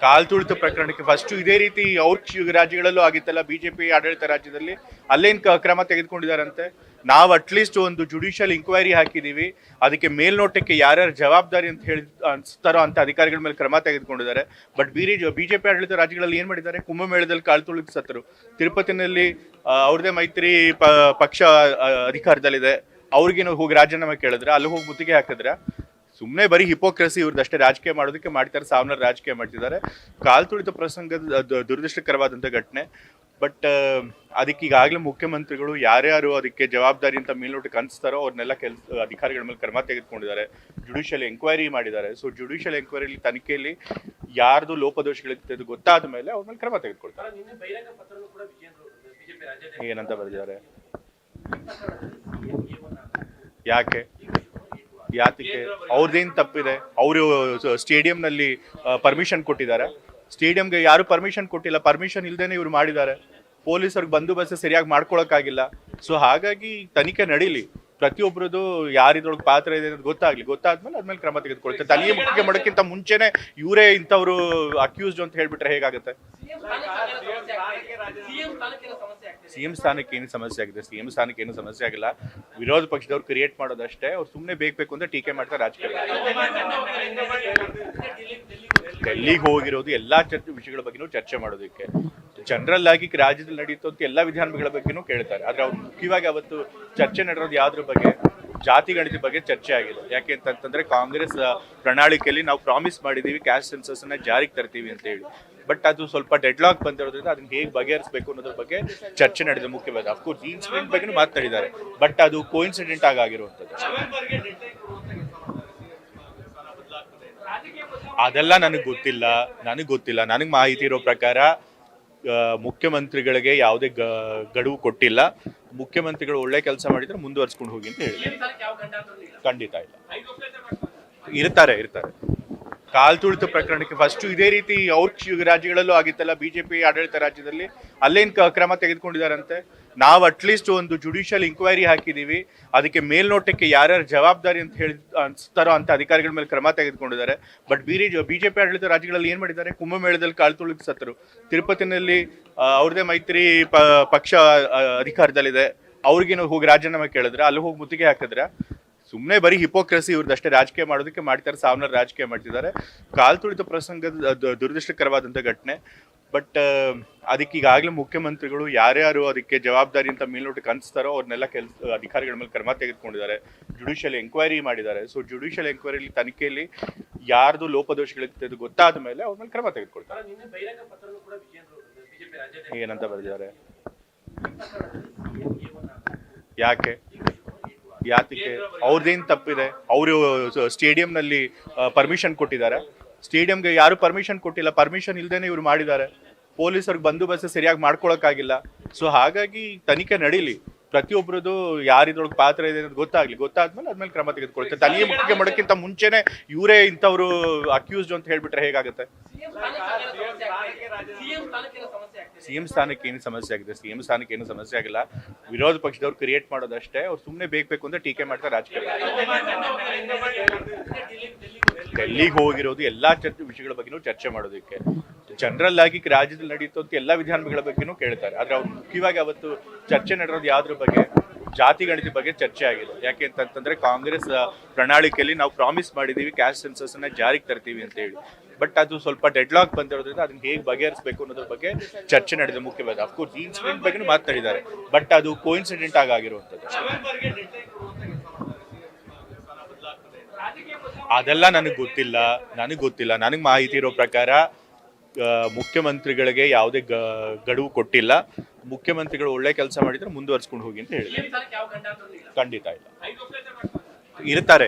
ಕಾಲ್ ತುಳಿತ ಪ್ರಕರಣಕ್ಕೆ ಫಸ್ಟ್ ಇದೇ ರೀತಿ ಅವ್ರ ರಾಜ್ಯಗಳಲ್ಲೂ ಆಗಿತ್ತಲ್ಲ, ಬಿಜೆಪಿ ಆಡಳಿತ ರಾಜ್ಯದಲ್ಲಿ ಅಲ್ಲೇನ್ ಕ್ರಮ ತೆಗೆದುಕೊಂಡಿದಾರಂತೆ. ನಾವು ಅಟ್ಲೀಸ್ಟ್ ಒಂದು ಜುಡಿಷಿಯಲ್ ಇಂಕ್ವೈರಿ ಹಾಕಿದೀವಿ, ಅದಕ್ಕೆ ಮೇಲ್ನೋಟಕ್ಕೆ ಯಾರ್ಯಾರು ಜವಾಬ್ದಾರಿ ಅಂತ ಹೇಳಿ ಅನ್ಸ್ತಾರೋ ಅಂತ ಅಧಿಕಾರಿಗಳ ಮೇಲೆ ಕ್ರಮ ತೆಗೆದುಕೊಂಡಿದ್ದಾರೆ. ಬಟ್ ಬಿಜೆಪಿ ಆಡಳಿತ ರಾಜ್ಯಗಳಲ್ಲಿ ಏನ್ ಮಾಡಿದ್ದಾರೆ, ಕುಂಭಮೇಳದಲ್ಲಿ ಕಾಲ್ ತುಳಿತ ಸತ್ತರು. ತಿರುಪತಿನಲ್ಲಿ ಅವ್ರದೇ ಮೈತ್ರಿ ಪಕ್ಷ ಅಧಿಕಾರದಲ್ಲಿದೆ, ಅವ್ರಿಗೇನು ಹೋಗಿ ರಾಜೀನಾಮೆ ಕೇಳಿದ್ರೆ, ಅಲ್ಲಿ ಹೋಗಿ ಮುತ್ತಿಗೆ ಹಾಕಿದ್ರೆ. ಸುಮ್ಮನೆ ಬರೀ ಹಿಪೋಕ್ರಸಿ ಇವ್ರದಷ್ಟೇ ರಾಜಕೀಯ ಮಾಡೋದಕ್ಕೆ ಮಾಡ್ತಾರೆ, ಸಾವಿನ ರಾಜಕೀಯ ಮಾಡ್ತಿದ್ದಾರೆ. ಕಾಲ್ ತುಳಿತ ಪ್ರಸಂಗದ ದುರದೃಷ್ಟಕರವಾದಂಥ ಘಟನೆ. ಬಟ್ ಅದಕ್ಕೆ ಈಗಾಗಲೇ ಮುಖ್ಯಮಂತ್ರಿಗಳು ಯಾರ್ಯಾರು ಅದಕ್ಕೆ ಜವಾಬ್ದಾರಿ ಅಂತ ಮೇಲ್ನೋಟಕ್ಕೆ ಅನಿಸ್ತಾರೋ ಅವ್ರನ್ನೆಲ್ಲ ಅಧಿಕಾರಿಗಳ ಮೇಲೆ ಕ್ರಮ ತೆಗೆದುಕೊಂಡಿದ್ದಾರೆ. ಜುಡಿಷಿಯಲ್ ಎಂಕ್ವೈರಿ ಮಾಡಿದ್ದಾರೆ. ಸೊ ಜುಡಿಷಿಯಲ್ ಎಂಕ್ವೈರಿ ತನಿಖೆಯಲ್ಲಿ ಯಾರ್ದು ಲೋಪದೋಷಗಳಿತ್ತು ಗೊತ್ತಾದ ಮೇಲೆ ಅವ್ರ ಮೇಲೆ ಕ್ರಮ ತೆಗೆದುಕೊಳ್ತಾರೆ. ಏನಂತ ಬರೆದಿದ್ದಾರೆ, ಯಾತಕ್ಕೆ ಅವ್ರದ್ದೇನು ತಪ್ಪಿದೆ? ಅವರು ಸ್ಟೇಡಿಯಂನಲ್ಲಿ ಪರ್ಮಿಷನ್ ಕೊಟ್ಟಿದ್ದಾರೆ. ಸ್ಟೇಡಿಯಂಗೆ ಯಾರು ಪರ್ಮಿಷನ್ ಕೊಟ್ಟಿಲ್ಲ, ಪರ್ಮಿಷನ್ ಇಲ್ದೇನೆ ಇವ್ರು ಮಾಡಿದ್ದಾರೆ. ಪೊಲೀಸರಿಗೆ ಬಂದೋಬಸ್ತ್ ಸರಿಯಾಗಿ ಮಾಡ್ಕೊಳಕ್ಕಾಗಿಲ್ಲ. ಸೊ ಹಾಗಾಗಿ ತನಿಖೆ ನಡೀಲಿ, ಪ್ರತಿಯೊಬ್ಬರದು ಯಾರಿದ್ರೊಳಗೆ ಪಾತ್ರ ಇದೆ ಅನ್ನೋದು ಗೊತ್ತಾದ್ಮೇಲೆ ಅದ್ಮೇಲೆ ಕ್ರಮ ತೆಗೆದುಕೊಳ್ತಾರೆ. ತಲೆಗೆ ಮುಖ್ಯ ಮಾಡೋಕ್ಕಿಂತ ಮುಂಚೆನೆ ಇವರೇ ಇಂಥವ್ರು ಅಕ್ಯೂಸ್ಡ್ ಅಂತ ಹೇಳ್ಬಿಟ್ರೆ ಹೇಗಾಗುತ್ತೆ? ಸಿಎಂ ಸ್ಥಾನಕ್ಕೆ ಏನು ಸಮಸ್ಯೆ ಆಗಿದೆ? ಸಿಎಂ ಸ್ಥಾನಕ್ಕೆ ಏನು ಸಮಸ್ಯೆ ಆಗಿಲ್ಲ. ವಿರೋಧ ಪಕ್ಷದವ್ರು ಕ್ರಿಯೇಟ್ ಮಾಡೋದಷ್ಟೇ. ಅವ್ರು ಸುಮ್ಮನೆ ಬೇಕು ಅಂತ ಟೀಕೆ ಮಾಡ್ತಾರೆ ರಾಜಕೀಯ. ಡೆಲ್ಲಿಗೆ ಹೋಗಿರೋದು ಎಲ್ಲಾ ವಿಷಯಗಳ ಬಗ್ಗೆನೂ ಚರ್ಚೆ ಮಾಡೋದಕ್ಕೆ. ಜನರಲ್ ಆಗಿ ರಾಜ್ಯದಲ್ಲಿ ನಡೆಯುತ್ತೆ ಅಂತ ಎಲ್ಲಾ ವಿಧಾನಗಳ ಬಗ್ಗೆನೂ ಕೇಳ್ತಾರೆ. ಆದ್ರೆ ಅವ್ರು ಮುಖ್ಯವಾಗಿ ಅವತ್ತು ಚರ್ಚೆ ನಡೆಯೋದು ಯಾವ್ದ್ರ ಬಗ್ಗೆ? ಜಾತಿ ಗಣಿತ ಬಗ್ಗೆ ಚರ್ಚೆ ಆಗಿದೆ. ಯಾಕೆ ಅಂತಂದ್ರೆ ಕಾಂಗ್ರೆಸ್ ಪ್ರಣಾಳಿಕೆಯಲ್ಲಿ ನಾವು ಪ್ರಾಮಿಸ್ ಮಾಡಿದೀವಿ ಕ್ಯಾಸ್ಟ್ ಸೆನ್ಸಸ್ ಅನ್ನ ಜಾರಿಗೆ ತರ್ತೀವಿ ಅಂತ ಹೇಳಿ. ಬಟ್ ಅದು ಸ್ವಲ್ಪ ಡೆಡ್ಲಾಕ್ ಬಂದಿರೋದ್ರಿಂದ ಅದನ್ನ ಹೇಗೆ ಬಗೆಹರಿಸಬೇಕು ಅನ್ನೋದ್ರ ಬಗ್ಗೆ ಚರ್ಚೆ ನಡೆದಿದೆ ಮುಖ್ಯವಾಗಿ. ಅಫ್ಕೋರ್ಸ್ ಈ ಇನ್ಸಿಡೆಂಟ್ ಬಗ್ಗೆ ಮಾತನಾಡಿದ್ದಾರೆ, ಬಟ್ ಅದು ಕೋಇನ್ಸಿಡೆಂಟ್ ಆಗಿರುವಂಥದ್ದು. ಅದೆಲ್ಲ ನನಗೆ ಗೊತ್ತಿಲ್ಲ. ನನಗೆ ಮಾಹಿತಿ ಇರೋ ಪ್ರಕಾರ ಮುಖ್ಯಮಂತ್ರಿಗಳಿಗೆ ಯಾವುದೇ ಗಡುವು ಕೊಟ್ಟಿಲ್ಲ. ಮುಖ್ಯಮಂತ್ರಿಗಳು ಒಳ್ಳೆ ಕೆಲಸ ಮಾಡಿದ್ರೆ ಮುಂದುವರ್ಸ್ಕೊಂಡು ಹೋಗಿ ಅಂತ ಹೇಳಿ. ಖಂಡಿತ ಇಲ್ಲ, ಇರ್ತಾರೆ. ಕಾಲ್ ತುಳಿತ ಪ್ರಕರಣಕ್ಕೆ ಫಸ್ಟ್ ಇದೇ ರೀತಿ ಅವ್ರ ರಾಜ್ಯಗಳಲ್ಲೂ ಆಗಿತ್ತಲ್ಲ, ಬಿಜೆಪಿ ಆಡಳಿತ ರಾಜ್ಯದಲ್ಲಿ ಅಲ್ಲೇನ್ ಕ್ರಮ ತೆಗೆದುಕೊಂಡಿದಾರಂತೆ. ನಾವು ಅಟ್ಲೀಸ್ಟ್ ಒಂದು ಜುಡಿಷಿಯಲ್ ಇಂಕ್ವೈರಿ ಹಾಕಿದೀವಿ, ಅದಕ್ಕೆ ಮೇಲ್ನೋಟಕ್ಕೆ ಯಾರ್ಯಾರು ಜವಾಬ್ದಾರಿ ಅಂತ ಹೇಳಿ ಅನ್ಸ್ತಾರೋ ಅಂತ ಅಧಿಕಾರಿಗಳ ಮೇಲೆ ಕ್ರಮ ತೆಗೆದುಕೊಂಡಿದ್ದಾರೆ. ಬಟ್ ಬಿಜೆಪಿ ಆಡಳಿತ ರಾಜ್ಯಗಳಲ್ಲಿ ಏನ್ ಮಾಡಿದ್ದಾರೆ, ಕುಂಭಮೇಳದಲ್ಲಿ ಕಾಲ್ ತುಳಿತ ಸತ್ತರು. ತಿರುಪತಿನಲ್ಲಿ ಅವ್ರದೇ ಮೈತ್ರಿ ಪಕ್ಷ ಅಧಿಕಾರದಲ್ಲಿದೆ, ಅವ್ರಿಗೇನು ಹೋಗಿ ರಾಜೀನಾಮೆ ಕೇಳಿದ್ರೆ, ಅಲ್ಲಿ ಹೋಗಿ ಮುತ್ತಿಗೆ ಹಾಕಿದ್ರೆ. ಸುಮ್ಮನೆ ಬರೀ ಹಿಪೋಕ್ರಸಿ ಇವ್ರದಷ್ಟೇ ರಾಜಕೀಯ ಮಾಡೋದಕ್ಕೆ ಮಾಡ್ತಾರೆ, ಸಾವಿನ ರಾಜಕೀಯ ಮಾಡ್ತಿದ್ದಾರೆ. ಕಾಲ್ ತುಳಿತ ಪ್ರಸಂಗದ ದುರದೃಷ್ಟಕರವಾದಂಥ ಘಟನೆ. ಬಟ್ ಅದಕ್ಕೆ ಈಗಾಗಲೇ ಮುಖ್ಯಮಂತ್ರಿಗಳು ಯಾರ್ಯಾರು ಅದಕ್ಕೆ ಜವಾಬ್ದಾರಿ ಅಂತ ಮೇಲ್ನೋಟಕ್ಕೆ ಅನಿಸ್ತಾರೋ ಅವ್ರನ್ನೆಲ್ಲ ಅಧಿಕಾರಿಗಳ ಮೇಲೆ ಕ್ರಮ ತೆಗೆದುಕೊಂಡಿದ್ದಾರೆ. ಜುಡಿಷಿಯಲ್ ಎಂಕ್ವೈರಿ ಮಾಡಿದ್ದಾರೆ. ಸೊ ಜುಡಿಷಿಯಲ್ ಎಂಕ್ವೈರಿ ತನಿಖೆಯಲ್ಲಿ ಯಾರ್ದು ಲೋಪದೋಷಗಳಿತ್ತು ಗೊತ್ತಾದ ಮೇಲೆ ಅವ್ರ ಮೇಲೆ ಕ್ರಮ ತೆಗೆದುಕೊಳ್ತಾರೆ. ಏನಂತ ಬರೆದಿದ್ದಾರೆ, ಯಾತಕ್ಕೆ ಅವ್ರದ್ದೇನು ತಪ್ಪಿದೆ? ಅವರು ಸ್ಟೇಡಿಯಂನಲ್ಲಿ ಪರ್ಮಿಷನ್ ಕೊಟ್ಟಿದ್ದಾರೆ. ಸ್ಟೇಡಿಯಂಗೆ ಯಾರು ಪರ್ಮಿಷನ್ ಕೊಟ್ಟಿಲ್ಲ, ಪರ್ಮಿಷನ್ ಇಲ್ದೇನೆ ಇವ್ರು ಮಾಡಿದ್ದಾರೆ. ಪೊಲೀಸರಿಗೆ ಬಂದೋಬಸ್ತ್ ಸರಿಯಾಗಿ ಮಾಡ್ಕೊಳಕ್ಕಾಗಿಲ್ಲ. ಸೊ ಹಾಗಾಗಿ ತನಿಖೆ ನಡೀಲಿ, ಪ್ರತಿಯೊಬ್ಬರದು ಯಾರಿದ್ರೊಳಗೆ ಪಾತ್ರ ಇದೆ ಅನ್ನೋದು ಗೊತ್ತಾದ್ಮೇಲೆ ಅದ್ಮೇಲೆ ಕ್ರಮ ತೆಗೆದುಕೊಳ್ತಾರೆ. ತಲೆಗೆ ಮುಖ್ಯ ಮಾಡೋಕ್ಕಿಂತ ಮುಂಚೆನೆ ಇವರೇ ಇಂಥವ್ರು ಅಕ್ಯೂಸ್ಡ್ ಅಂತ ಹೇಳ್ಬಿಟ್ರೆ ಹೇಗಾಗುತ್ತೆ? ಸಿಎಂ ಸ್ಥಾನಕ್ಕೆ ಏನು ಸಮಸ್ಯೆ ಆಗಿದೆ? ಸಿಎಂ ಸ್ಥಾನಕ್ಕೆ ಏನು ಸಮಸ್ಯೆ ಆಗಿಲ್ಲ. ವಿರೋಧ ಪಕ್ಷದವ್ರು ಕ್ರಿಯೇಟ್ ಮಾಡೋದಷ್ಟೇ. ಅವ್ರು ಸುಮ್ಮನೆ ಬೇಕು ಅಂತ ಟೀಕೆ ಮಾಡ್ತಾರೆ ರಾಜಕೀಯ. ಡೆಲ್ಲಿಗೆ ಹೋಗಿರೋದು ಎಲ್ಲಾ ವಿಷಯಗಳ ಬಗ್ಗೆನೂ ಚರ್ಚೆ ಮಾಡೋದಕ್ಕೆ. ಜನರಲ್ ಆಗಿ ರಾಜ್ಯದಲ್ಲಿ ನಡೆಯುತ್ತೆ ಅಂತ ಎಲ್ಲಾ ವಿಧಾನಗಳ ಬಗ್ಗೆನೂ ಕೇಳ್ತಾರೆ. ಆದ್ರೆ ಅವ್ರು ಮುಖ್ಯವಾಗಿ ಅವತ್ತು ಚರ್ಚೆ ನಡೆಯೋದು ಯಾವ್ದ್ರ ಬಗ್ಗೆ? ಜಾತಿ ಗಣಿತ ಬಗ್ಗೆ ಚರ್ಚೆ ಆಗಿದೆ. ಯಾಕೆ ಅಂತಂದ್ರೆ ಕಾಂಗ್ರೆಸ್ ಪ್ರಣಾಳಿಕೆಯಲ್ಲಿ ನಾವು ಪ್ರಾಮಿಸ್ ಮಾಡಿದೀವಿ ಕ್ಯಾಸ್ಟ್ ಸೆನ್ಸಸ್ ಅನ್ನ ಜಾರಿಗೆ ತರ್ತೀವಿ ಅಂತ ಹೇಳಿ. ಬಟ್ ಅದು ಸ್ವಲ್ಪ ಡೆಡ್ಲಾಕ್ ಬಂದಿರೋದ್ರಿಂದ ಅದನ್ನ ಹೇಗೆ ಬಗೆಹರಿಸಬೇಕು ಅನ್ನೋದ್ರ ಬಗ್ಗೆ ಚರ್ಚೆ ನಡೆದಿದೆ ಮುಖ್ಯವಾಗಿ. ಅಫ್ಕೋರ್ಸ್ ಈ ಇನ್ಸಿಡೆಂಟ್ ಬಗ್ಗೆ ಮಾತನಾಡಿದ್ದಾರೆ, ಬಟ್ ಅದು ಕೋಇನ್ಸಿಡೆಂಟ್ ಆಗಿರುವಂಥದ್ದು. ಅದೆಲ್ಲ ನನಗೆ ಗೊತ್ತಿಲ್ಲ. ನನಗೆ ಮಾಹಿತಿ ಇರೋ ಪ್ರಕಾರ ಮುಖ್ಯಮಂತ್ರಿಗಳಿಗೆ ಯಾವುದೇ ಗಡುವು ಕೊಟ್ಟಿಲ್ಲ. ಮುಖ್ಯಮಂತ್ರಿಗಳು ಒಳ್ಳೆ ಕೆಲಸ ಮಾಡಿದ್ರೆ ಮುಂದುವರ್ಸ್ಕೊಂಡು ಹೋಗಿ ಅಂತ ಹೇಳಿ. ಖಂಡಿತ ಇಲ್ಲ, ಇರ್ತಾರೆ.